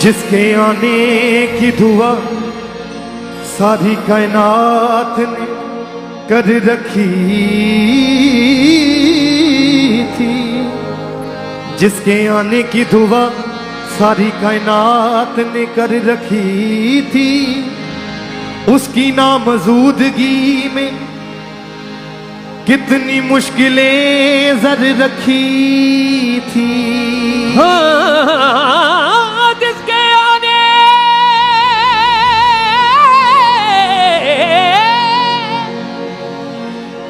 जिसके आने की दुआ सारी कायनात ने कर रखी थी, जिसके आने की दुआ सारी कायनात ने कर रखी थी, उसकी नामौजूदगी में कितनी मुश्किलें जर रखी थी।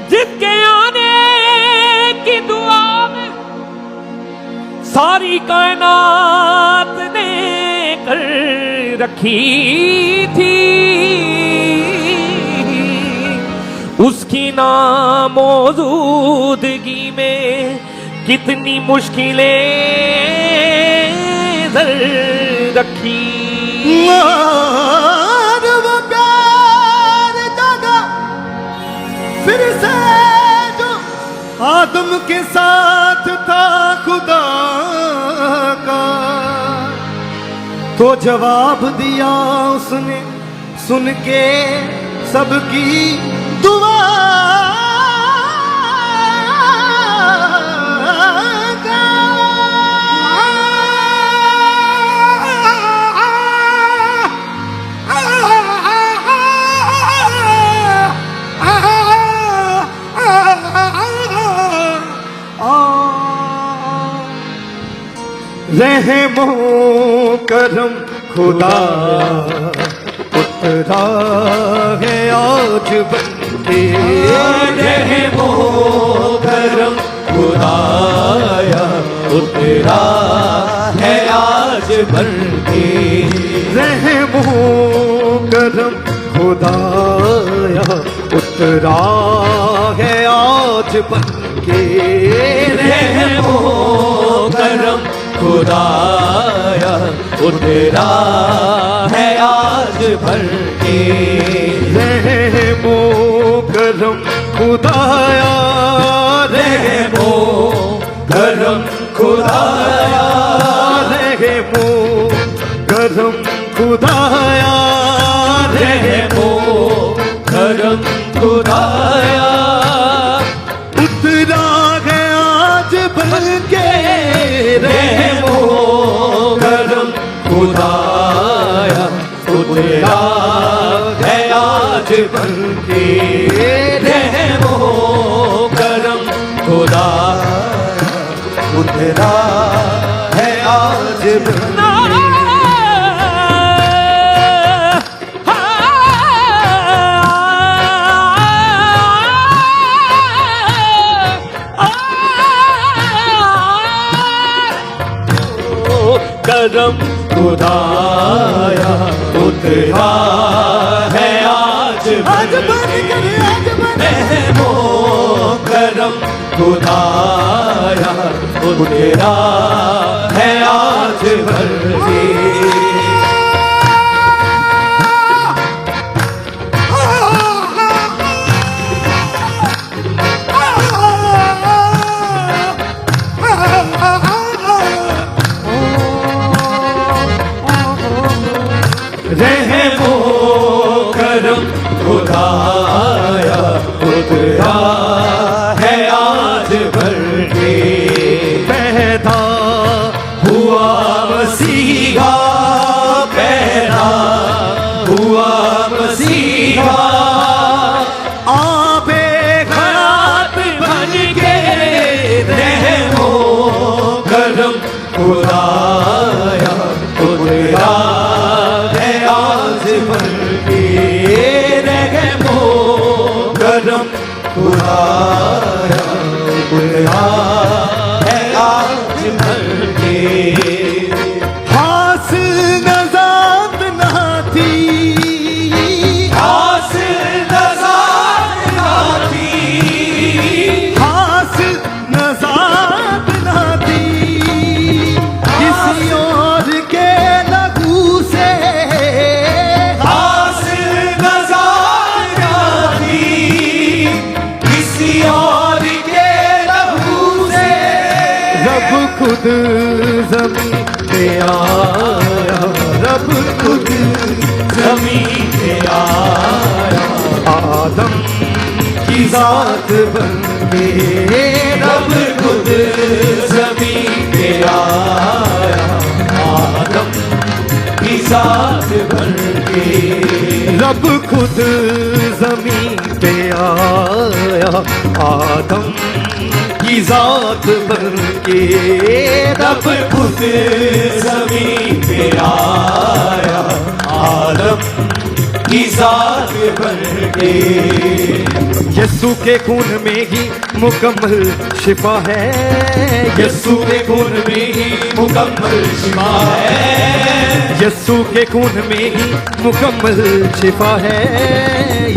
जिसके आने की दुआ में सारी कायनात ने कर रखी थी, उसकी नामौजूदगी में कितनी मुश्किलें रखी। वो प्यार जागा फिर से जो आदम के साथ था खुदा का, तो जवाब दिया उसने सुन के सबकी दुआ। रहमो करम खुदा उतरा है आज बनके, रहमो करम खुदाया उतरा है आज बनके, रहमो करम खुदाया उतरा है आज बनके, रहमो करम खुदाया उतरा है आज भर के, रहमो करम खुदाया, रहमो करम खुदाया, रहमो करम खुदाया, रहमो करम खुदाया उतरा है आज बनके, रहमो करम खुदाया उतरा है आज बनके, रहमो करम खुदाया उतरा है आज बनके। करम खुदाया उतरा है आज बनके, रहमो करम खुदाया उतरा है आज बनके। रहमो करम खुदाया उतरा है आज बनके, पैदा हुआ मसीहा खुदा है आज भर के रहमो करम खुदाया खुदा है आज भर के हास नजात ना थी आस नजात ना थी हास नजात ना थी किसी और के लहू से आस नजात ना थी किसी और के लहू से रब खुद जमीन पे आया रब खुद जमीन पे आया आदम की जात बन के रब खुद जमीन पे आया आदम की जात बन के रब खुद जमीन पे आया आदम की जात बन के रब खुद जमीन पे आया आदम की जात बन के यस्सु के खून में ही मुकम्मल शिफा है यस्सु के खून में ही मुकम्मल शिफा है यस्सु के खून में ही मुकम्मल शिफा है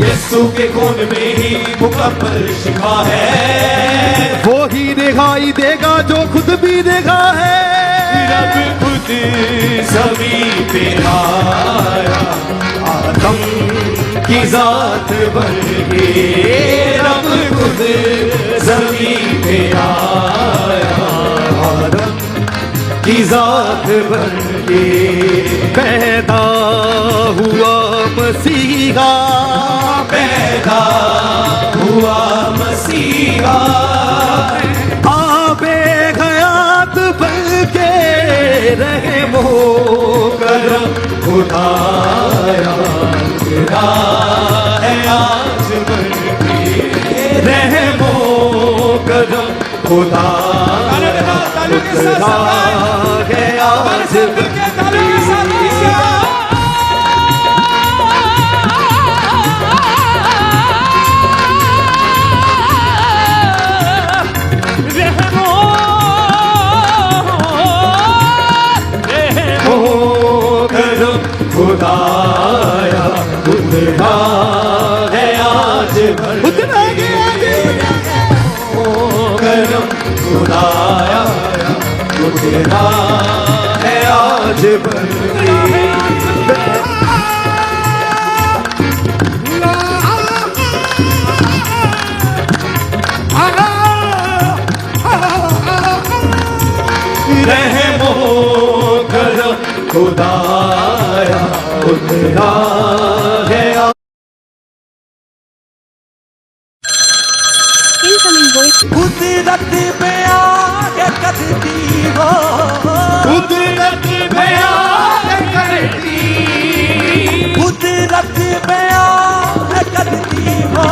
यस्सु के खून में ही मुकम्मल शिफा है वो ही दिखाई देगा जो खुद भी देखा है रब खुद जमीन पे आया आदम की जात बन के रब खुद जमीन पे आया आदम की जात बन के पैदा हुआ मसीहा पैदा हुआ मसीहा आबे हयात बन के रहमो करम खुदाया खुदा है आज बन के रहमो करम खुदा खुदा है आज बन के खुदाया खुदा है आज भर करम खुदाया खुदा है आज भर रहमो करम खुदाया खुदा है Incoming voice. कुदरत में आगे करती हो कुदरत में आगे करती कुदरत में आगे करती हो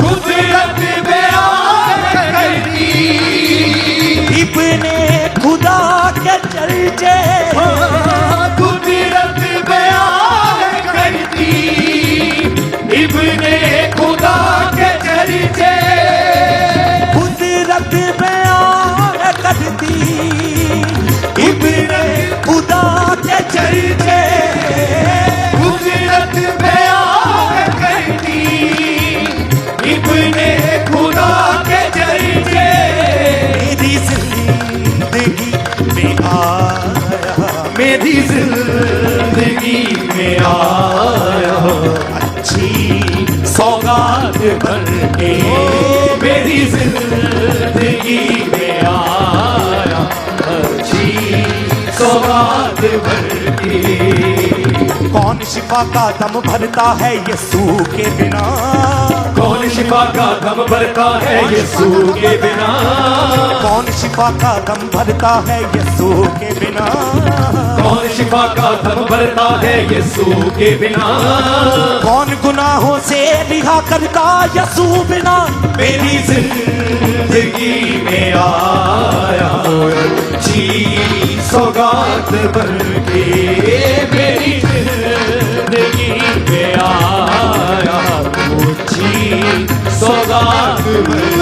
कुदरत में आगे करती इब्ने खुदा के चर्चे कुदरत में आगे करती इब्ने खुदा के चर्चे कुदरत में आगे करती इब्ने खुदा के चर्चे कुदरत में आगे करती इब्ने खुदा के चर्चे मेरी जिंदगी में आया मेरी जिंदगी में आया अच्छी सौगात बन के मेरी जिंदगी में आया अच्छी सौगात बन के कौन शिफा का दम भरता है यीशु के बिना कौन शिफा का दम भरता है यीशु के बिना कौन शिफा का दम भरता है यीशु के बिना कौन शिफा का दम भरता है यीशु के बिना कौन गुनाहों से रिहा करता यीशु बिना मेरी जिंदगी में आया जी सौगात बन के मेरी जिंदगी में आया, ऊंची सौगात बन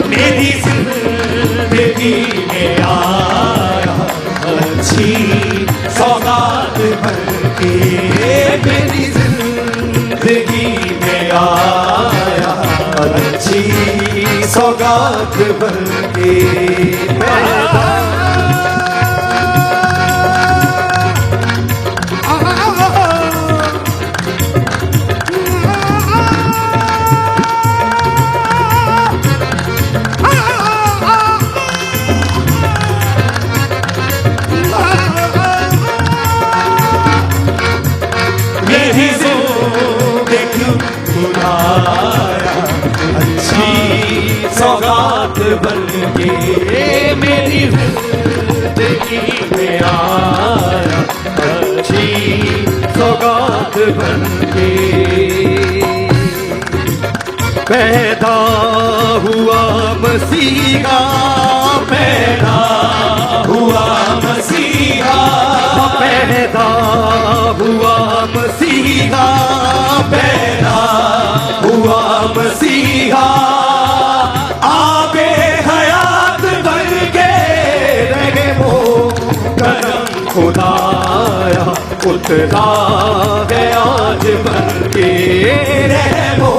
मेरी जिंदगी में आया, अच्छी सौगात बन के मेरी जिंदगी में आया, अच्छी सौगात बन के मेरी जिंदगी बुलाया, अच्छी सौगात बन के मेरी जिंदगी में आया, अच्छी सौगात बन के पैदा हुआ मसीहा, पैदा हुआ मसीहा, पैदा हुआ मसीहा, पैदा हुआ मसीहा, आबे हयात बन के रहे वो करम खुदाया, उतरा है आज बन के रहे वो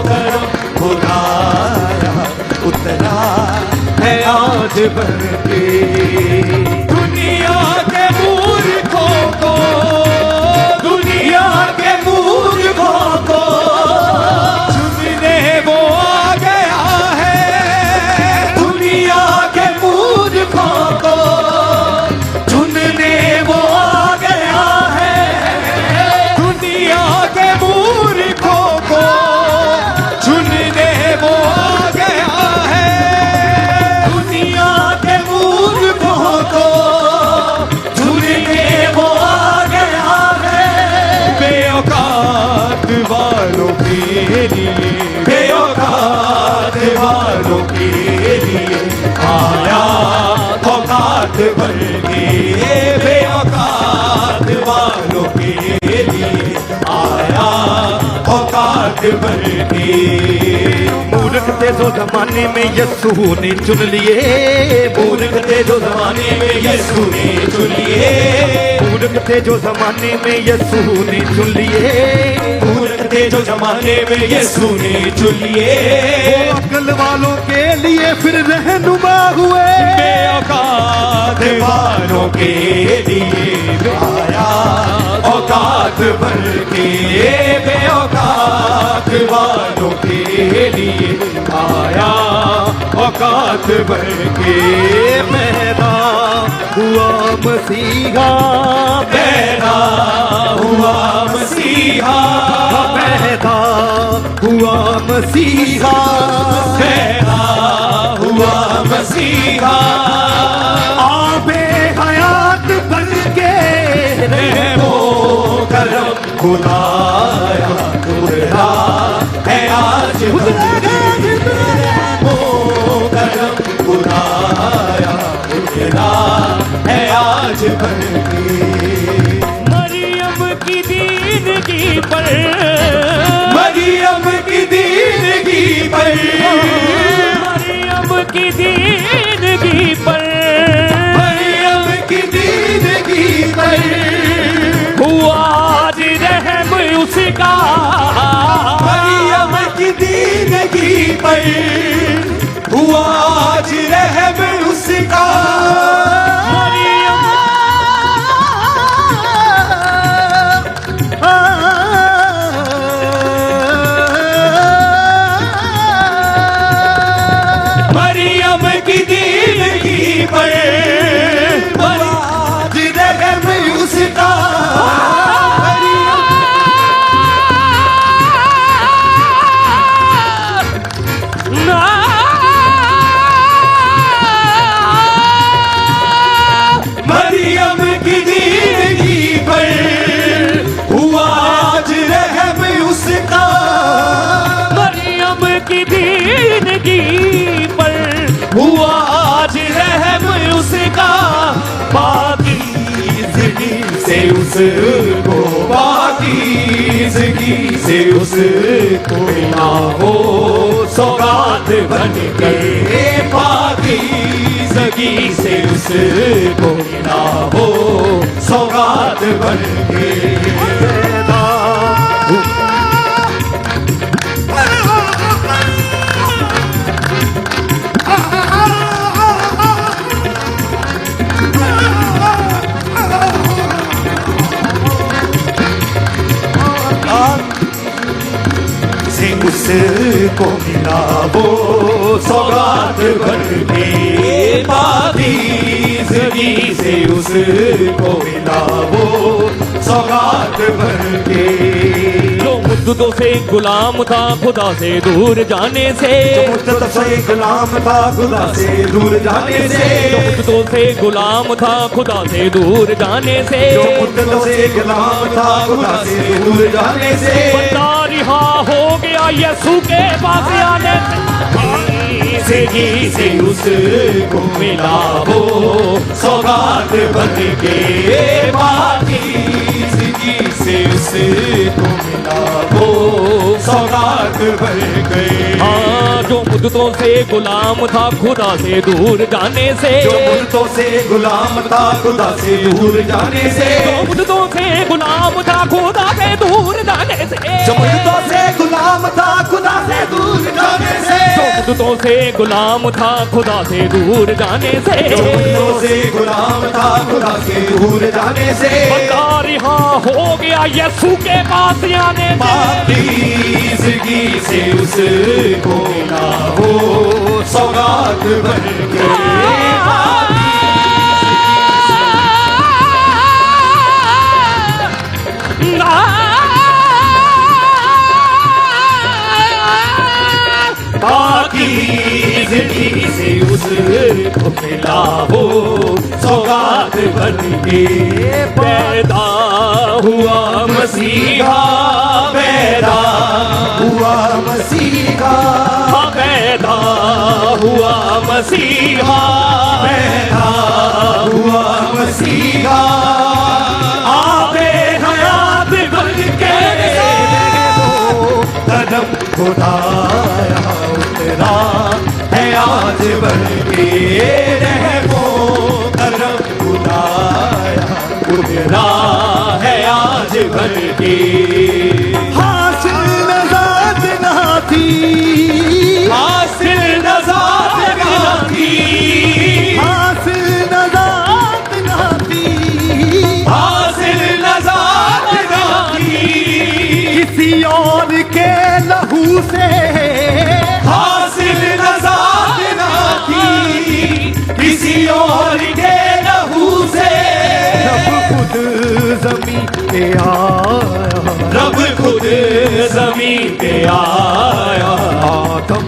करम खुदाया, उतरा है आज बन के दुनिया के मूर्खों को, दुनिया के मूर्खों को चुनने वो आ गया है, दुनिया के मूर्खों को चुनने वो आ गया है, दुनिया के मूर्खों को चुनने वो आ गया है, दुनिया के मूर्खों को चुनने वो आ गया है, बेऔकात वालों के लिए, बेऔकात वालों के लिए आया औकात बन के, बेऔकात वालों के लिए आया औकात बन के मूर्ख थे जो जमाने में यीशु ने चुन लिए, मूर्ख थे जो जमाने में यीशु ने चुन लिए, मूर्ख थे जो जमाने में यीशु ने चुन लिए, मूर्ख थे जो जमाने में यीशु ने चुन लिए, वो अक्ल वालों के लिए फिर रहनुमा हुए, बेऔकात वालों के लिए आया औकात बन के, बेऔकात वालों के लिए आया औकात बन के पैदा हुआ मसीहा, पैदा हुआ मसीहा, पैदा हुआ मसीहा, पैदा हुआ मसीहा, आबे हयात बन के रहे वो करम खुदाया, उतरा है आज बन के वो करम खुदाया, उतरा है आज बन के मरियम की दीनगी पर, मरियम की दीनगी पर, मरियम की दीनगी पर, मरियम की दीनगी पर हुआ आज रहम उसका, मरियम की दीनगी पर हुआ आज रहम उसका, मरियम उसको, पाकीज़गी से उसको मिला वो सौगात बन के, पाकीज़गी से उसको मिला वो सौगात बन के। उसको मिला वो सौगात बन के, पाकीज़गी से उसको मिला वो सौगात बन के। जो मुद्दतों से गुलाम था खुदा से दूर जाने से, मुद्दतों से गुलाम था खुदा से दूर जाने से, मुद्दतों से गुलाम था खुदा से दूर जाने से, मुद्दतों से गुलाम था खुदा से दूर जाने से, बंदा रिहा हो गया यीशु के पास आने से उसको मिला वो सौगात बन के, पाकीज़गी से उसको मिला वो सौगात बन गए। हाँ, जो मुद्दतों से गुलाम था खुदा से दूर जाने से, जो मुद्दतों से गुलाम था खुदा से दूर जाने से, जो मुद्दतों से गुलाम था खुदा से दूर जाने से, जो मुद्दतों से गुलाम था खुदा से दूर जाने से, जो मुद्दतों से गुलाम था खुदा से दूर जाने से, जो मुद्दतों से गुलाम था खुदा से दूर जाने से, बंदा रिहा हो गया यीशु के पास आने से, पाकीज़गी से उसको मिला वो सौगात बन के, पाकीज़गी से उसको मिला वो सौगात बन के। पैदा हुआ मसीहा, पैदा हुआ मसीहा, पैदा हुआ मसीहा, पैदा हुआ मसीहा, आबे हयात बन के कदम खुदाया उतरा है आज बन के, रहमो करम खुदाया उतरा है आज बन के। हासिल नज़ात ना थी, हासिल नज़ात ना थी, हासिल नज़ात ना थी, हासिल नज़ात ना थी, किसी और के लहू से हासिल नज़ात ना थी, किसी और के लहू से। रब खुद ज़मीं पे आया, रब खुद ज़मीं पे आया, आदम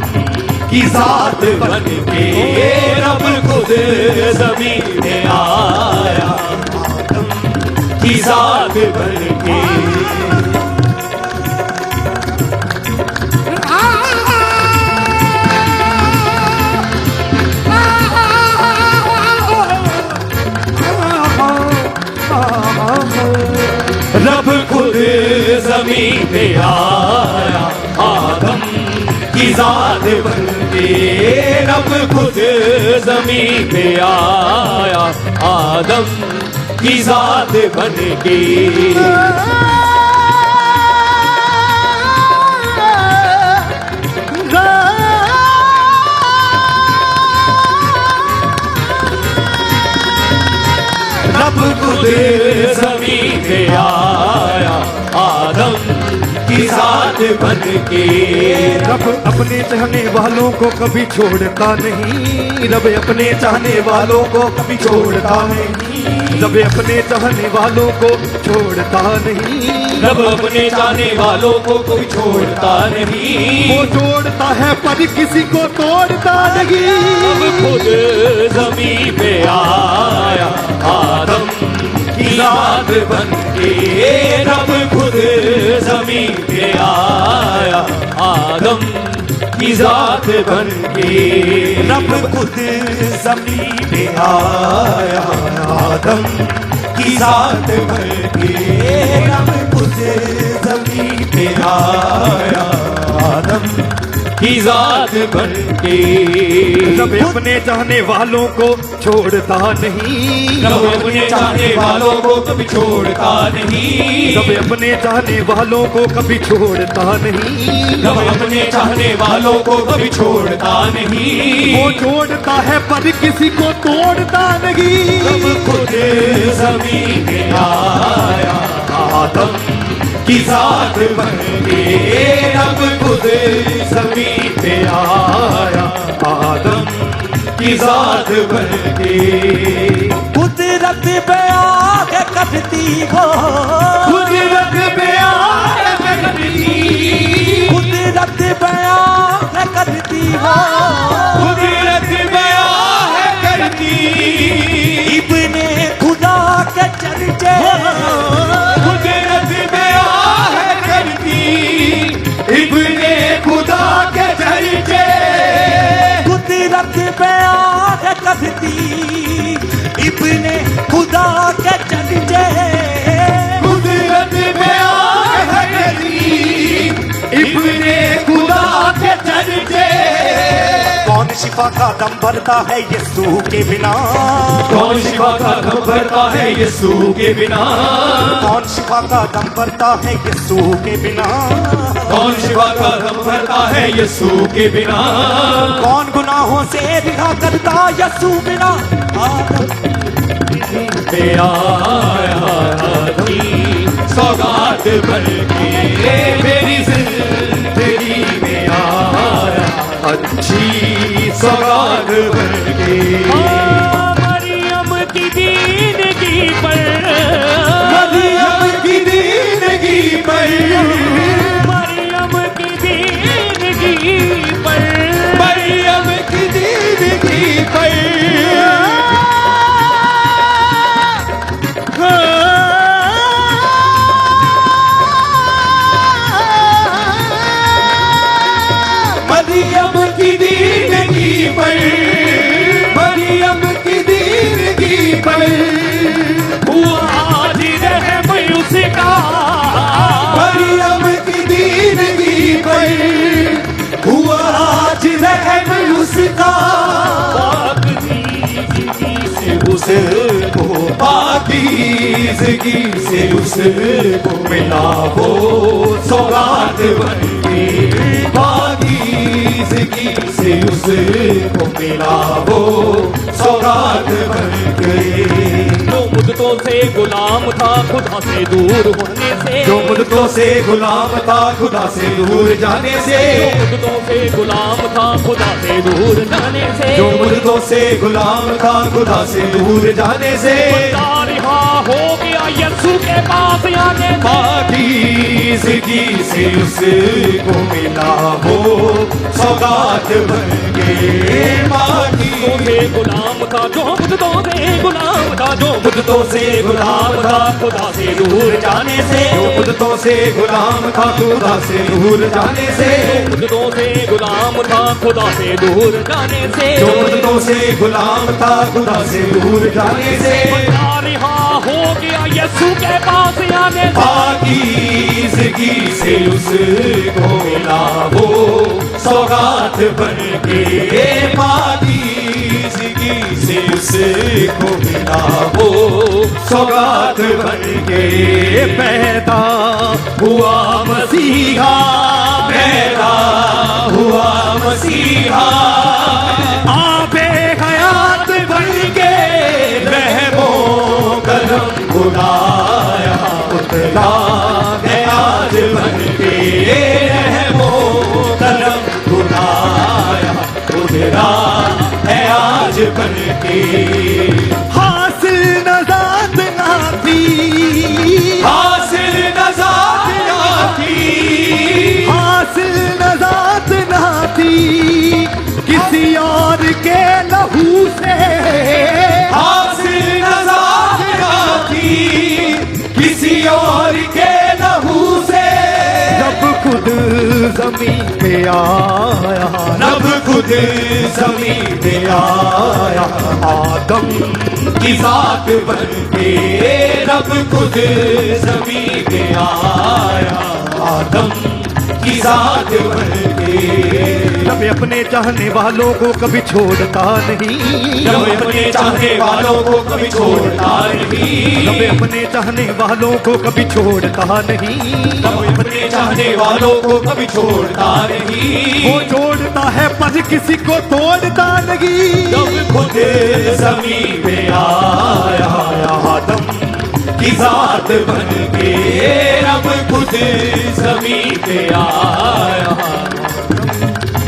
की ज़ात बन के, रब खुद ज़मीं पे आया, आदम की ज़ात बन के। रब खुद ज़मीं पे आया, आदम की ज़ात बन के, रब खुद ज़मीं पे आया, आदम की ज़ात बन के। रब खुद ज़मीं पे आया, आदम की ज़ात बन के। रब अपने चाहने वालों को कभी छोड़ता नहीं, रब अपने चाहने वालों को कभी छोड़ता नहीं, रब अपने चाहने वालों को छोड़ता नहीं, रब अपने चाहने वालों को कोई छोड़ता नहीं, वो जोड़ता है पर किसी को तोड़ता नहीं। रब खुद ज़मीं पे आया, आदम की ज़ात बन के, रब खुद ज़मीं पे आया, आदम की ज़ात बन के। रब खुद ज़मीं पे आया, आदम की जात भर के रब खुद जमीन पे आया, आदम की जात बन के। रब अपने चाहने वालों को छोड़ता नहीं, रब अपने चाहने वालों को कभी छोड़ता नहीं, रब अपने चाहने वालों को कभी छोड़ता नहीं, रब अपने चाहने वालों को कभी छोड़ता नहीं। वो छोड़ता है पर किसी को तोड़ता नहीं। रब खुद जमीन पे आया, आदम की जात बन के रब खुद जमीन पे आया, आदम की जात बन के। कुदरत पे आके कटती हो, कुदरत पे आके कटती, कुदरत पे आके कटती हो, कुदरत पे आके करती, इब्ने खुदा के चर्चे, कुदरत पे आके करती, इब्ने खुदा के चर्चे। कुदरत पे आके कटती, इब्ने खुदा के चर्चे, कुदरत पे आके करती, इब्ने खुदा के चर्चे। कौन शिफा का दम भरता है यीशु के बिना, कौन शिफा का दम भरता है यीशु के बिना, कौन शिफा का दम भरता है यीशु के बिना, कौन शिफा का दम भरता है यीशु के बिना, कौन गुनाहों से रिहा करता यीशु बिना। पे आया की सौगात बन के मेरी जिंदगी में आया, अच्छी सौगात बन के। मरियम की दीनगी पर, मरियम की दीनगी पर, मरियम की दीनगी पर, मरियम की दीनगी पर, मरियम की दीनगी पर, मरियम की दीनगी पर हुआ आज रहम उसका, मरियम की दीनगी पर हुआ आज रहम उसका। उसको पाकीज़गी से उसको मिला वो सौगात बन के, पाकीज़गी से उसको मिला वो सौगात बन के। जो मुद्दतों से गुलाम था खुदा से दूर होने से, जो मुद्दतों से गुलाम था खुदा से दूर जाने से, जो मुद्दतों से गुलाम था खुदा से दूर जाने से, जो मुद्दतों से गुलाम था खुदा से दूर जाने से, बंदा रिहा हो गया यीशु के पास आने से। पाकीज़गी से उसको मिला वो सौगात बन के। मुद्दतों से गुलाम था, जो मुद्दतों से गुलाम था, जो मुद्दतों से गुलाम था खुदा से दूर जाने से, जो मुद्दतों से गुलाम था खुदा से दूर जाने से, मुद्दतों से गुलाम था खुदा से दूर जाने से, जो मुद्दतों से गुलाम था खुदा से दूर जाने से, बंदा रिहा हो गया यीशु के पास आने से। पाकीज़गी से उसको मिला वो सौगात बन के। पाकीज़गी से उसको मिला वो सौगात बन के। पैदा हुआ मसीहा, पैदा हुआ मसीहा, आबे हयात बन के रहमो कदम बुलाया, उतरा है आज बन के रहमो कदम बुलाया, उतरा है आज बन के। हासिल नजात ना थी, हासिल नजात ना थी, हासिल नजात ना थी किसी और के लहू से, हासिल नजात ना थी किसी और के लहू से। जब खुद जमीन पे आया, रब खुद जमीन पे आया, आदम की जात बन के रब खुद जमीन पे आया, आदम की जात बन के। रब अपने चाहने वालों को कभी छोड़ता नहीं, रब अपने चाहने वालों को कभी छोड़ता नहीं, रब अपने चाहने वालों को कभी छोड़ता नहीं, रब अपने चाहने वालों को कभी छोड़ता नहीं। वो जोड़ता है पर किसी को तोड़ता नहीं। जब खुद जमीन पे आया, आदम की जात बन के रब खुद जमीन पे आया,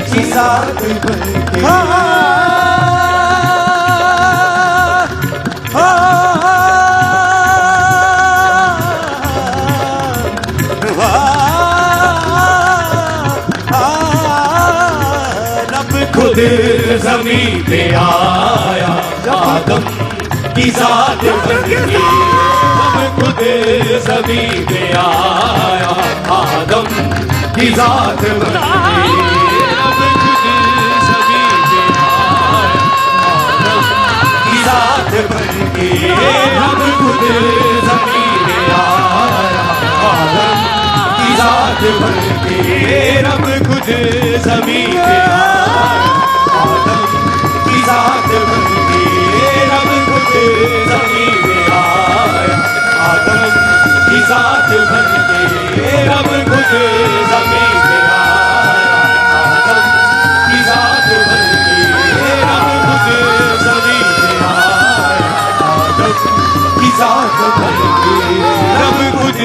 की जात बन के। खुद जमीन पे आया, आदम की जात बन के रब खुद जमीन पे आया, आदम की जात बन के रब खुद जमीन पे आया, आदम की जात बन के रब खुद जमीन पे आया, आदम की जात बन के रब खुद जमीन पे आया, आदम की जात बन के रब खुद जमीन पे आया, आदम की जात बन के रब खुद जमीन पे आया, आदम की जात बन के रब खुद जमीन पे आया, आदम की जात बन के रब खुद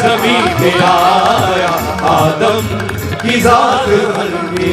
जमीन पे आया, आदम की जात बन के।